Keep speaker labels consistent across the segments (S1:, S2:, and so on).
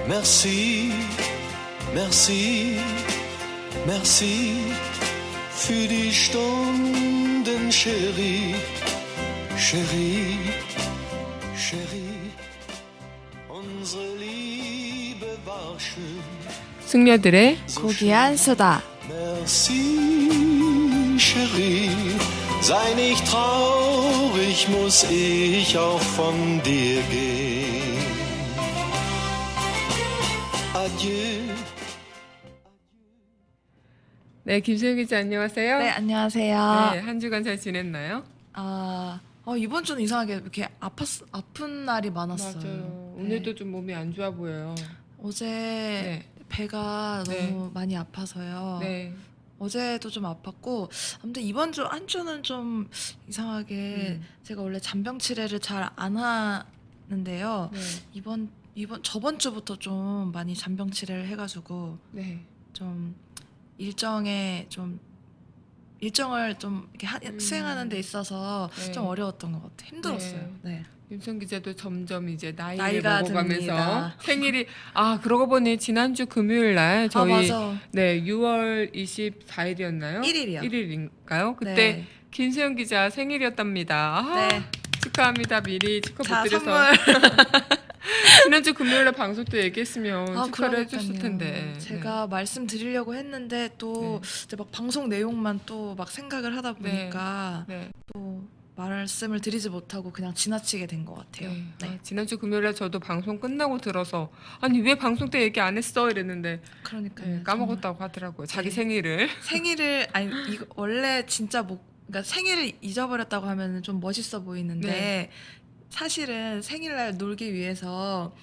S1: Merci, merci, merci für die Stunden, Chérie, Chérie, Chérie. Unsere Liebe war schön.
S2: 승려들의
S3: 고귀한 수다.
S1: Merci, Chérie. Sei nicht traurig, muss ich auch von dir gehen. Adieu.
S2: 네, 김소영 기자 안녕하세요.
S3: 네, 안녕하세요.
S2: 네, 한 주간 잘 지냈나요?
S3: 이번 주는 이상하게 이렇게 아픈 날이 많았어요.
S2: 맞아요.
S3: 네.
S2: 오늘도 좀 몸이 안 좋아 보여요.
S3: 어제
S2: 네.
S3: 배가
S2: 네.
S3: 너무 많이 아파서요.
S2: 네.
S3: 어제도 좀 아팠고, 아무튼 이번 주 한 주는 좀 이상하게 제가 원래 잔병 치레를 잘 안 하는데요.
S2: 네.
S3: 저번 주부터 좀 많이 잔병 치레를 해가지고
S2: 네.
S3: 좀 일정을 좀 이렇게 수행하는 데 있어서
S2: 네.
S3: 좀 어려웠던 것 같아요. 힘들었어요. 네.
S2: 김소영 기자도 점점 이제 나이를
S3: 나이가
S2: 먹어가면서
S3: 듭니다.
S2: 생일이 그러고 보니 지난주 금요일 날 저희
S3: 맞아.
S2: 네 6월 24일이었나요?
S3: 1일이요.
S2: 1일인가요? 그때
S3: 네.
S2: 김소영 기자 생일이었답니다.
S3: 네.
S2: 축하합니다. 미리 축하
S3: 자,
S2: 못 드려서
S3: 선물.
S2: 지난주 금요일에 방송 때 얘기했으면 축하를
S3: 그러니까요.
S2: 해줬을 텐데
S3: 제가 말씀드리려고 했는데 또 이제 막 방송 내용만 또 막 생각을 하다 보니까
S2: 네.
S3: 또 말씀을 드리지 못하고 그냥 지나치게 된 것 같아요.
S2: 네.
S3: 네.
S2: 지난주 금요일에 저도 방송 끝나고 들어서 아니 왜 방송 때 얘기 안 했어 이랬는데
S3: 그러니까요.
S2: 까먹었다고 하더라고요. 자기
S3: 네.
S2: 생일을.
S3: 이거 원래 진짜 그러니까 생일을 잊어버렸다고 하면 좀 멋있어 보이는데
S2: 네.
S3: 사실은 생일날 놀기 위해서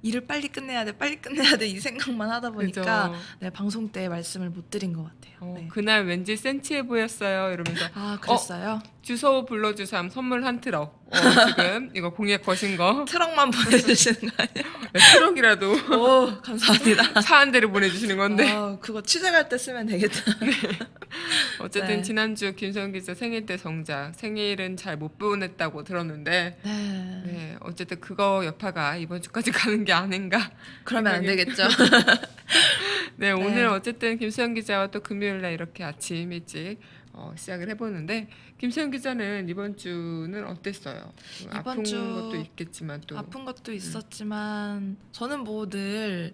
S3: 일을 빨리 끝내야 돼 이 생각만 하다 보니까
S2: 그죠.
S3: 네, 방송 때 말씀을 못 드린 것 같아요. 네.
S2: 그날 왠지 센치해 보였어요 이러면서
S3: 그랬어요?
S2: 주소 불러주서 하면 선물 한 트럭 지금 이거 공약 거신 거
S3: 트럭만 보내주시는 거 아니에요?
S2: 트럭이라도
S3: 오, 감사합니다.
S2: 차 한 대를 보내주시는 건데
S3: 그거 취재할 때 쓰면 되겠다.
S2: 어쨌든
S3: 네.
S2: 지난주 김소영 기자 생일 때 정작 생일은 잘 못 보냈다고 들었는데 네, 어쨌든 그거 여파가 이번 주까지 가는 게 아닌가.
S3: 그러면 안 되겠죠.
S2: 네, 오늘 어쨌든 김소영 기자와 또 금요일 날 이렇게 아침 일찍 시작을 해보는데 김소영 기자는 이번 주는 어땠어요? 아픈 것도 있겠지만 또
S3: 아픈 것도 있었지만 저는 늘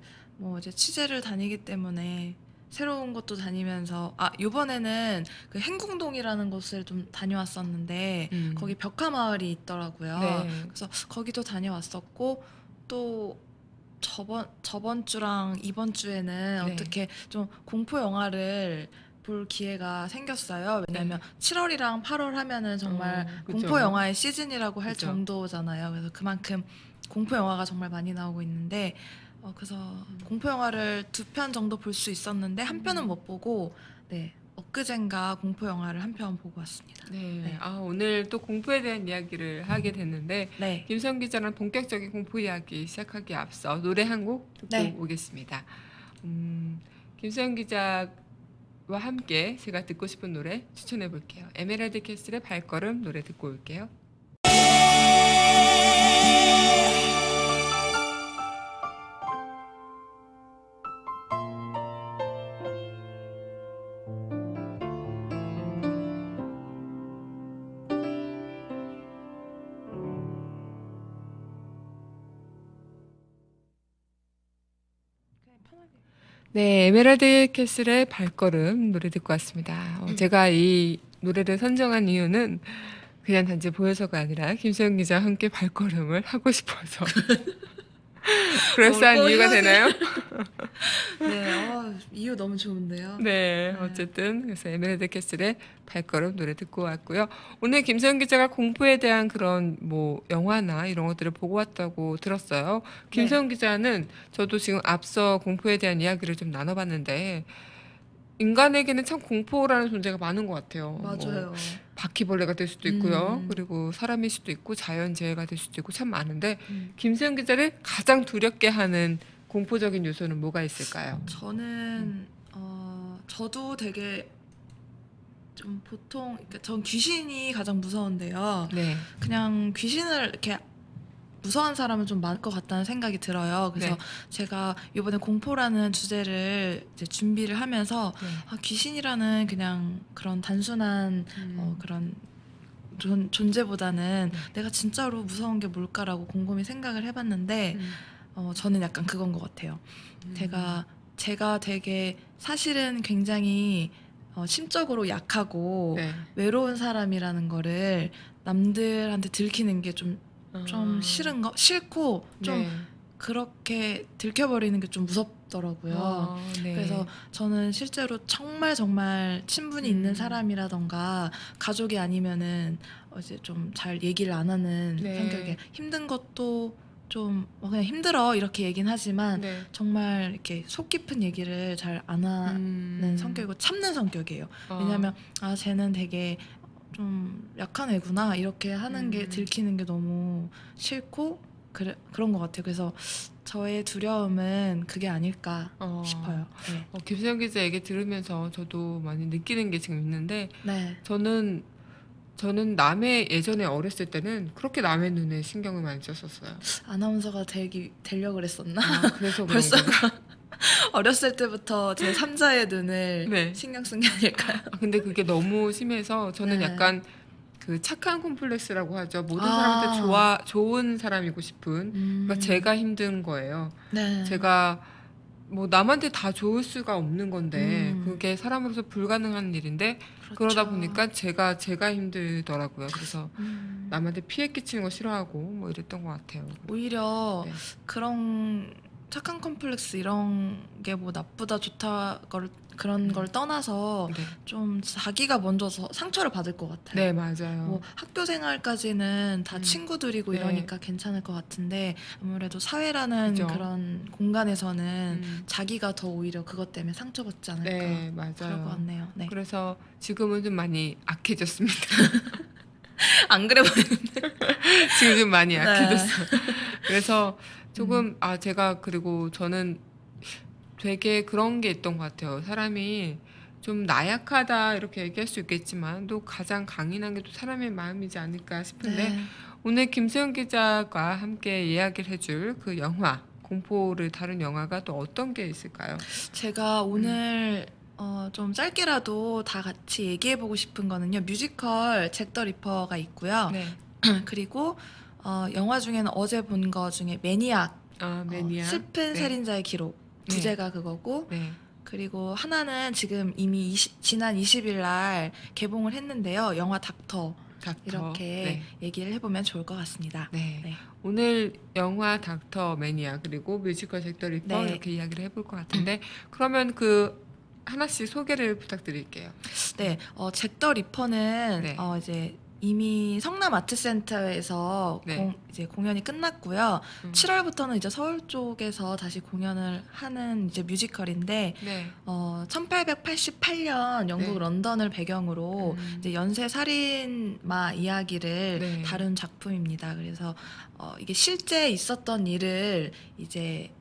S3: 이제 취재를 다니기 때문에 새로운 곳도 다니면서 이번에는 그 행궁동이라는 곳을 좀 다녀왔었는데 거기 벽화마을이 있더라고요.
S2: 네.
S3: 그래서 거기도 다녀왔었고 또 저번 주랑 이번 주에는
S2: 네.
S3: 어떻게 좀 공포 영화를 볼 기회가 생겼어요. 왜냐하면 7월이랑 8월 하면은 정말
S2: 그죠.
S3: 공포 영화의 시즌이라고 할
S2: 그죠.
S3: 정도잖아요. 그래서 그만큼 공포 영화가 정말 많이 나오고 있는데 그래서 공포 영화를 2편 정도 볼 수 있었는데 한 편은 못 보고 엊그젠가 공포 영화를 한 편 보고 왔습니다.
S2: 네. 오늘 또 공포에 대한 이야기를 하게 됐는데
S3: 네.
S2: 김소영 기자랑 본격적인 공포 이야기 시작하기에 앞서 노래 한 곡 듣고
S3: 네.
S2: 오겠습니다. 김소영 기자와 함께 제가 듣고 싶은 노래 추천해 볼게요. 에메랄드 캐슬의 발걸음 노래 듣고 올게요. 네, 에메랄드 캐슬의 발걸음 노래 듣고 왔습니다. 제가 이 노래를 선정한 이유는 그냥 단지 보여서가 아니라 김소영 기자와 함께 발걸음을 하고 싶어서 그럴싸한 이유가 되나요?
S3: 네, 이유 너무 좋은데요.
S2: 네, 어쨌든 그래서 에메랄드 캐슬의 발걸음 노래 듣고 왔고요. 오늘 김소영 기자가 공포에 대한 그런 영화나 이런 것들을 보고 왔다고 들었어요. 김소영 기자는 저도 지금 앞서 공포에 대한 이야기를 좀 나눠봤는데 인간에게는 참 공포라는 존재가 많은 것 같아요.
S3: 맞아요.
S2: 바퀴벌레가 될 수도 있고요. 그리고 사람일 수도 있고 자연재해가 될 수도 있고 참 많은데 김소영 기자를 가장 두렵게 하는 공포적인 요소는 뭐가 있을까요?
S3: 저는 저도 되게 좀 보통 전 귀신이 가장 무서운데요.
S2: 네.
S3: 그냥 귀신을 이렇게 무서워하는 사람은 좀 많을 것 같다는 생각이 들어요. 그래서
S2: 네.
S3: 제가 이번에 공포라는 주제를 이제 준비를 하면서
S2: 네.
S3: 귀신이라는 그냥 그런 단순한 그런 존재보다는
S2: 네.
S3: 내가 진짜로 무서운 게 뭘까라고 곰곰이 생각을 해봤는데 저는 약간 그건 것 같아요. 제가 되게 사실은 굉장히 심적으로 약하고
S2: 네.
S3: 외로운 사람이라는 거를 남들한테 들키는 게 좀 싫고 좀
S2: 네.
S3: 그렇게 들켜버리는 게 좀 무섭더라고요.
S2: 네.
S3: 그래서 저는 실제로 정말 정말 친분이 있는 사람이라던가 가족이 아니면은 이제 좀 잘 얘기를 안 하는
S2: 네.
S3: 성격에 힘든 것도 좀 그냥 힘들어 이렇게 얘기는 하지만
S2: 네.
S3: 정말 이렇게 속 깊은 얘기를 잘 안 하는 성격이고 참는 성격이에요. 왜냐하면 쟤는 되게 좀 약한 애구나 이렇게 하는 게 들키는 게 너무 싫고 그런 것 같아요. 그래서 저의 두려움은 그게 아닐까 싶어요. 네.
S2: 김수영 기자 얘기 들으면서 저도 많이 느끼는 게 지금 있는데
S3: 네.
S2: 저는 남의 예전에 어렸을 때는 그렇게 남의 눈에 신경을 많이 썼었어요.
S3: 아나운서가 되려고 그랬었나?
S2: 그래서
S3: 벌써
S2: 그런가?
S3: 어렸을 때부터 제 3자의 눈을
S2: 네.
S3: 신경 쓴 게 아닐까요?
S2: 근데 그게 너무 심해서 저는
S3: 네.
S2: 약간 그 착한 콤플렉스라고 하죠. 모든
S3: 아.
S2: 사람한테 좋은 사람이고 싶은. 그러니까 제가 힘든 거예요.
S3: 네.
S2: 제가 뭐 남한테 다 좋을 수가 없는 건데
S3: 음.
S2: 그게 사람으로서 불가능한 일인데
S3: 그렇죠.
S2: 그러다 보니까 제가 힘들더라고요. 그래서 남한테 피해 끼치는 거 싫어하고 뭐 이랬던 것 같아요.
S3: 오히려
S2: 네.
S3: 그런 착한 컴플렉스 이런 게 뭐 나쁘다 좋다 그런 걸 떠나서
S2: 네.
S3: 좀 자기가 먼저 상처를 받을 것 같아요.
S2: 네, 맞아요.
S3: 뭐 학교 생활까지는 다 친구들이고
S2: 네.
S3: 이러니까 괜찮을 것 같은데 아무래도 사회라는
S2: 그죠.
S3: 그런 공간에서는 자기가 더 오히려 그것 때문에 상처받지 않을까
S2: 네, 맞아요.
S3: 그럴 것 같네요. 네.
S2: 그래서 지금은 좀 많이 악해졌습니다.
S3: 안 그래 보이는데.
S2: 지금 좀 많이
S3: 네.
S2: 약해졌어요. 그래서 조금 제가 그리고 저는 되게 그런 게 있던 것 같아요. 사람이 좀 나약하다 이렇게 얘기할 수 있겠지만 또 가장 강인한 게 또 사람의 마음이지 않을까 싶은데
S3: 네.
S2: 오늘 김수영 기자가 함께 이야기를 해줄 그 영화 공포를 다룬 영화가 또 어떤 게 있을까요?
S3: 제가 오늘 좀 짧게라도 다 같이 얘기해보고 싶은 거는요. 뮤지컬 잭 더 리퍼가 있고요.
S2: 네.
S3: 그리고 영화 중에는 어제 본 거 중에 매니악,
S2: 매니아.
S3: 슬픈
S2: 네.
S3: 살인자의 기록
S2: 네.
S3: 부제가 그거고
S2: 네.
S3: 그리고 하나는 지금 이미 지난 20일 날 개봉을 했는데요. 영화 닥터. 이렇게
S2: 네.
S3: 얘기를 해보면 좋을 것 같습니다.
S2: 네.
S3: 네.
S2: 오늘 영화 닥터 매니아 그리고 뮤지컬 잭 더 리퍼
S3: 네.
S2: 이렇게 이야기를 해볼 것 같은데 그러면 그 하나씩 소개를 부탁드릴게요.
S3: 네, 잭 더 리퍼는
S2: 네.
S3: 이제 이미 성남 아트센터에서
S2: 네.
S3: 이제 공연이 끝났고요. 7월부터는 이제 서울 쪽에서 다시 공연을 하는 이제 뮤지컬인데
S2: 네.
S3: 1888년 영국
S2: 네.
S3: 런던을 배경으로 이제 연쇄 살인마 이야기를
S2: 네.
S3: 다룬 작품입니다. 그래서 이게 실제 있었던 일을 이제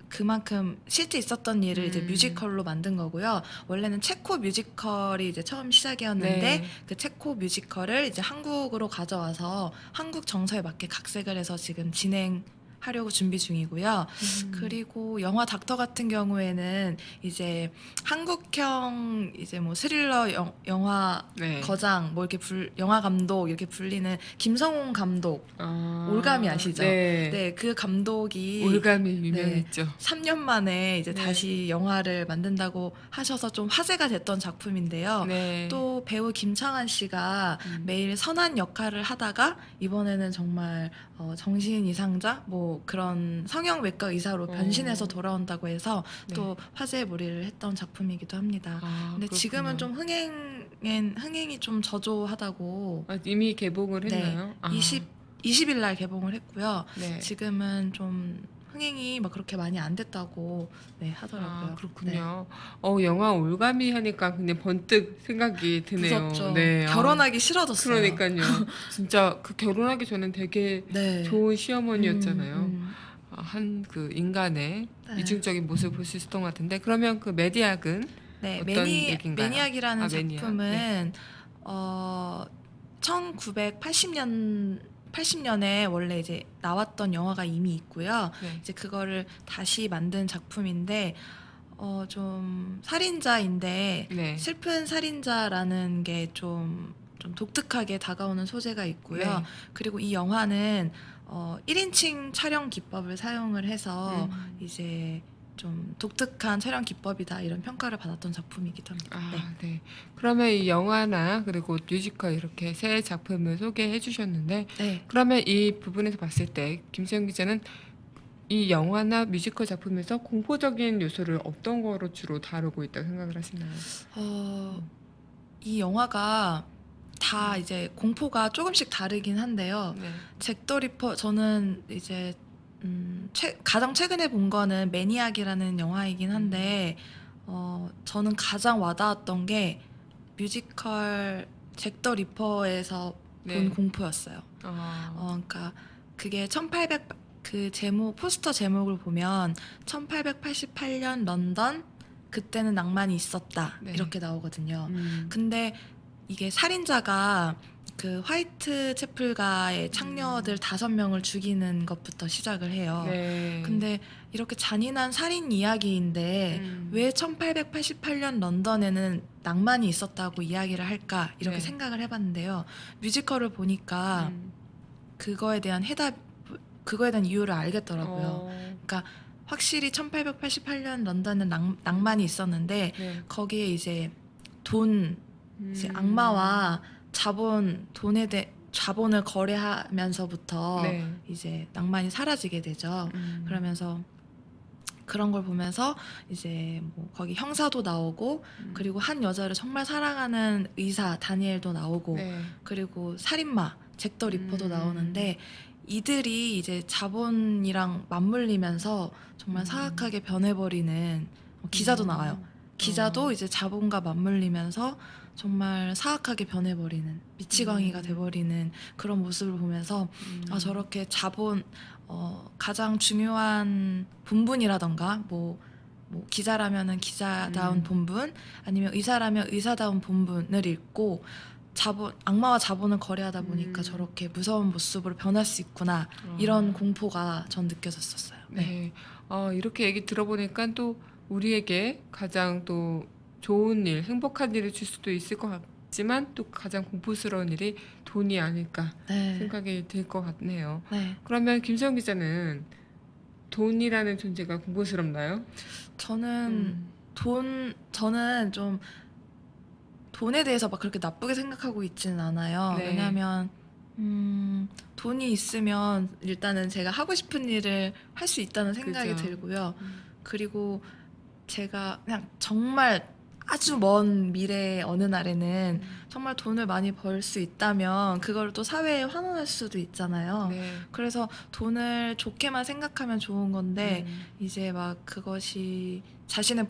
S3: 그만큼 실제 있었던 일을 이제 뮤지컬로 만든 거고요. 원래는 체코 뮤지컬이 이제 처음 시작이었는데
S2: 네.
S3: 그 체코 뮤지컬을 이제 한국으로 가져와서 한국 정서에 맞게 각색을 해서 지금 진행하려고 준비 중이고요. 그리고 영화 닥터 같은 경우에는 이제 한국형 이제 뭐 스릴러 영화
S2: 네.
S3: 거장 뭐 이렇게 영화 감독 이렇게 불리는 김성훈 감독 올가미 아시죠?
S2: 네.
S3: 네, 그 감독이
S2: 올가미 유명했죠.
S3: 3년 만에 이제
S2: 네.
S3: 다시 영화를 만든다고 하셔서 좀 화제가 됐던 작품인데요.
S2: 네.
S3: 또 배우 김창완 씨가 매일 선한 역할을 하다가 이번에는 정말 정신 이상자 뭐 그런 성형외과 의사로 변신해서 돌아온다고 해서
S2: 네.
S3: 또 화제의 몰이를 했던 작품이기도 합니다. 근데
S2: 그렇군요.
S3: 지금은 좀 흥행이 좀 저조하다고.
S2: 이미 개봉을 했나요?
S3: 20일 날 개봉을 했고요.
S2: 네.
S3: 지금은 좀 흥행이 막 그렇게 많이 안 됐다고 하더라고요.
S2: 그렇군요. 영화 올가미 하니까 그냥 번뜩 생각이 드네요.
S3: 무섭죠.
S2: 네.
S3: 결혼하기 싫어졌어요.
S2: 그러니까요. 진짜 그 결혼하기 전엔 되게
S3: 네.
S2: 좋은 시어머니였잖아요. 한 그 인간의
S3: 네.
S2: 이중적인 모습을 볼 수 있었던 것 같은데 그러면 그 매니악은
S3: 네,
S2: 어떤 얘기인가요?
S3: 매니악이라는
S2: 매니악.
S3: 작품은 1980년 80년에 원래 이제 나왔던 영화가 이미 있고요.
S2: 네.
S3: 이제 그거를 다시 만든 작품인데 좀 살인자인데
S2: 네.
S3: 슬픈 살인자라는 게 좀 독특하게 다가오는 소재가 있고요.
S2: 네.
S3: 그리고 이 영화는 1인칭 촬영 기법을 사용을 해서 이제 좀 독특한 촬영 기법이다 이런 평가를 받았던 작품이기도 합니다. 네.
S2: 아, 네. 그러면 이 영화나 그리고 뮤지컬 이렇게 세 작품을 소개해 주셨는데
S3: 네.
S2: 그러면 이 부분에서 봤을 때 김수영 기자는 이 영화나 뮤지컬 작품에서 공포적인 요소를 어떤 거로 주로 다루고 있다고 생각을 하시나요?
S3: 이 영화가 다 이제 공포가 조금씩 다르긴 한데요.
S2: 네.
S3: 잭 더 리퍼 저는 이제 가장 최근에 본 거는 매니악이라는 영화이긴 한데 저는 가장 와닿았던 게 뮤지컬 잭 더 리퍼에서
S2: 네.
S3: 본 공포였어요.
S2: 아,
S3: 그러니까 그게 1800 그 제목 포스터 제목을 보면 1888년 런던 그때는 낭만이 있었다
S2: 네.
S3: 이렇게 나오거든요. 근데 이게 살인자가 그 화이트 채플가의 창녀들 5명을 죽이는 것부터 시작을 해요.
S2: 네.
S3: 근데 이렇게 잔인한 살인 이야기인데 왜 1888년 런던에는 낭만이 있었다고 이야기를 할까 이렇게
S2: 네.
S3: 생각을 해봤는데요. 뮤지컬을 보니까 그거에 대한 이유를 알겠더라고요. 그러니까 확실히 1888년 런던은 낭만이 있었는데
S2: 네.
S3: 거기에 이제 돈, 이제 악마와 자본을 거래하면서부터
S2: 네.
S3: 이제 낭만이 사라지게 되죠. 그러면서 그런 걸 보면서 이제 뭐 거기 형사도 나오고 그리고 한 여자를 정말 사랑하는 의사 다니엘도 나오고
S2: 네.
S3: 그리고 살인마 잭 더 리퍼도 나오는데 이들이 이제 자본이랑 맞물리면서 정말 사악하게 변해버리는 기자도 나와요. 기자도 이제 자본과 맞물리면서 정말 사악하게 변해버리는 미치광이가 돼버리는 그런 모습을 보면서 아 저렇게 자본 가장 중요한 본분이라던가 뭐 기자라면은 기자다운 본분 아니면 의사라면 의사다운 본분을 잃고 악마와 자본을 거래하다 보니까 저렇게 무서운 모습으로 변할 수 있구나 이런 공포가 전 느껴졌었어요.
S2: 네. 이렇게 얘기 들어보니까 또 우리에게 가장 또 좋은 일, 행복한 일을 줄 수도 있을 것 같지만 또 가장 공포스러운 일이 돈이 아닐까
S3: 네.
S2: 생각이 들 것 같네요.
S3: 네.
S2: 그러면 김수영 기자는 돈이라는 존재가 공포스럽나요?
S3: 저는 저는 좀 돈에 대해서 막 그렇게 나쁘게 생각하고 있지는 않아요.
S2: 네.
S3: 왜냐하면 돈이 있으면 일단은 제가 하고 싶은 일을 할 수 있다는 생각이
S2: 그죠.
S3: 들고요. 그리고 제가 그냥 정말 아주 먼 미래의 어느 날에는 정말 돈을 많이 벌 수 있다면 그걸 또 사회에 환원할 수도 있잖아요.
S2: 네.
S3: 그래서 돈을 좋게만 생각하면 좋은 건데 이제 막 그것이 자신의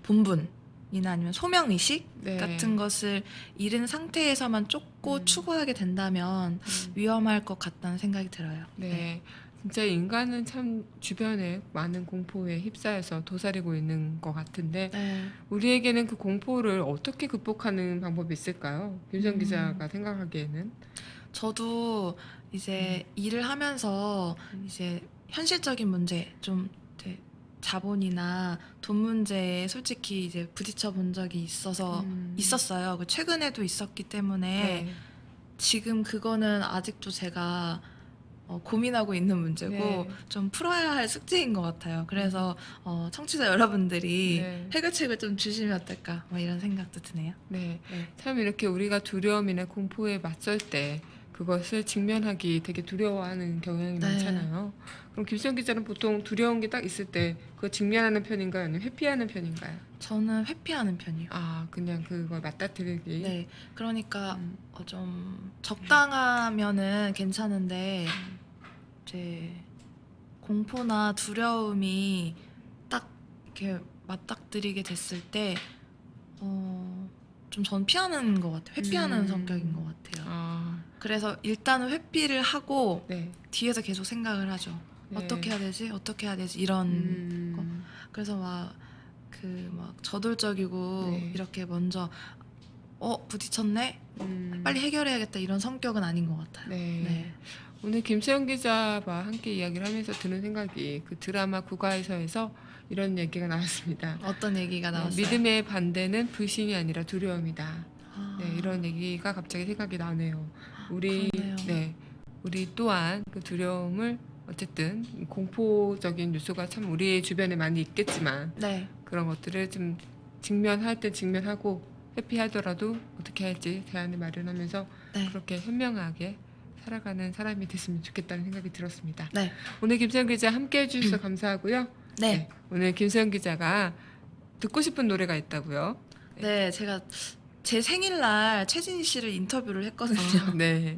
S3: 본분이나 아니면 소명의식
S2: 네.
S3: 같은 것을 잃은 상태에서만 쫓고 추구하게 된다면 위험할 것 같다는 생각이 들어요.
S2: 네. 진짜 인간은 참 주변에 많은 공포에 휩싸여서 도사리고 있는 것 같은데
S3: 네.
S2: 우리에게는 그 공포를 어떻게 극복하는 방법이 있을까요? 김수영 기자가 생각하기에는.
S3: 저도 이제 일을 하면서 이제 현실적인 문제 좀 이제 자본이나 돈 문제에 솔직히 이제 부딪혀 본 적이 있었어요. 최근에도 있었기 때문에
S2: 네.
S3: 지금 그거는 아직도 제가 고민하고 있는 문제고
S2: 네.
S3: 좀 풀어야 할 숙제인 것 같아요. 그래서 청취자 여러분들이
S2: 네.
S3: 해결책을 좀 주시면 어떨까 뭐 이런 생각도 드네요.
S2: 네.
S3: 네.
S2: 참 이렇게 우리가 두려움이나 공포에 맞설 때 그것을 직면하기 되게 두려워하는 경향이
S3: 네.
S2: 많잖아요. 그럼 김수영 기자는 보통 두려운 게 딱 있을 때 그거 직면하는 편인가요? 아니면 회피하는 편인가요?
S3: 저는 회피하는 편이요.
S2: 그냥 그걸 맞닥뜨리기.
S3: 네, 그러니까 좀 적당하면은 괜찮은데 이제 공포나 두려움이 딱 이렇게 맞닥뜨리게 됐을 때 좀 전 피하는 것 같아요. 회피하는 성격인 것 같아요. 그래서 일단은 회피를 하고
S2: 네.
S3: 뒤에서 계속 생각을 하죠.
S2: 네.
S3: 어떻게 해야 되지? 어떻게 해야 되지? 이런 거. 그래서 막 저돌적이고
S2: 네.
S3: 이렇게 먼저 부딪혔네. 빨리 해결해야겠다 이런 성격은 아닌 것 같아요.
S2: 네.
S3: 네.
S2: 오늘 김수영 기자와 함께 이야기를 하면서 드는 생각이 그 드라마 국가에서에서 이런 얘기가 나왔습니다.
S3: 어떤 얘기가
S2: 네,
S3: 나왔어요?
S2: 믿음의 반대는 불신이 아니라 두려움이다.
S3: 아,
S2: 네, 이런 얘기가 갑자기 생각이 나네요. 우리
S3: 그러네요.
S2: 네, 우리 또한 그 두려움을 어쨌든 공포적인 요소가 참 우리 주변에 많이 있겠지만
S3: 네.
S2: 그런 것들을 좀 직면할 때 직면하고 회피하더라도 어떻게 할지 대안을 마련하면서
S3: 네.
S2: 그렇게 현명하게 살아가는 사람이 됐으면 좋겠다는 생각이 들었습니다.
S3: 네.
S2: 오늘 김수영 기자 함께 해주셔서 감사하고요.
S3: 네.
S2: 오늘 김수영 기자가 듣고 싶은 노래가 있다고요.
S3: 네. 제가 제 생일날 최진희 씨를 인터뷰를 했거든요.
S2: 네.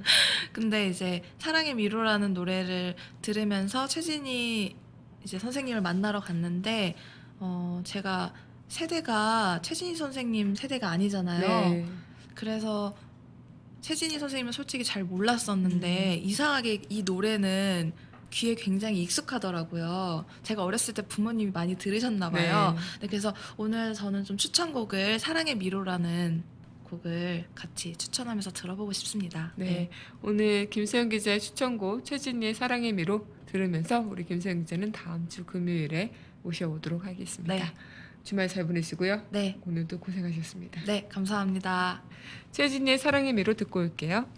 S3: 근데 이제 사랑의 미로라는 노래를 들으면서 최진희 이제 선생님을 만나러 갔는데 제가 세대가 최진희 선생님 세대가 아니잖아요.
S2: 네.
S3: 그래서 최진희 선생님은 솔직히 잘 몰랐었는데 이상하게 이 노래는 귀에 굉장히 익숙하더라고요. 제가 어렸을 때 부모님이 많이 들으셨나 봐요.
S2: 네.
S3: 네, 그래서 오늘 저는 좀 추천곡을 사랑의 미로라는 곡을 같이 추천하면서 들어보고 싶습니다.
S2: 네. 오늘 김수영 기자의 추천곡 최진희의 사랑의 미로 들으면서 우리 김수영 기자는 다음 주 금요일에 모셔오도록 하겠습니다.
S3: 네.
S2: 주말 잘 보내시고요.
S3: 네.
S2: 오늘도 고생하셨습니다.
S3: 네, 감사합니다.
S2: 최진희의 사랑의 미로 듣고 올게요.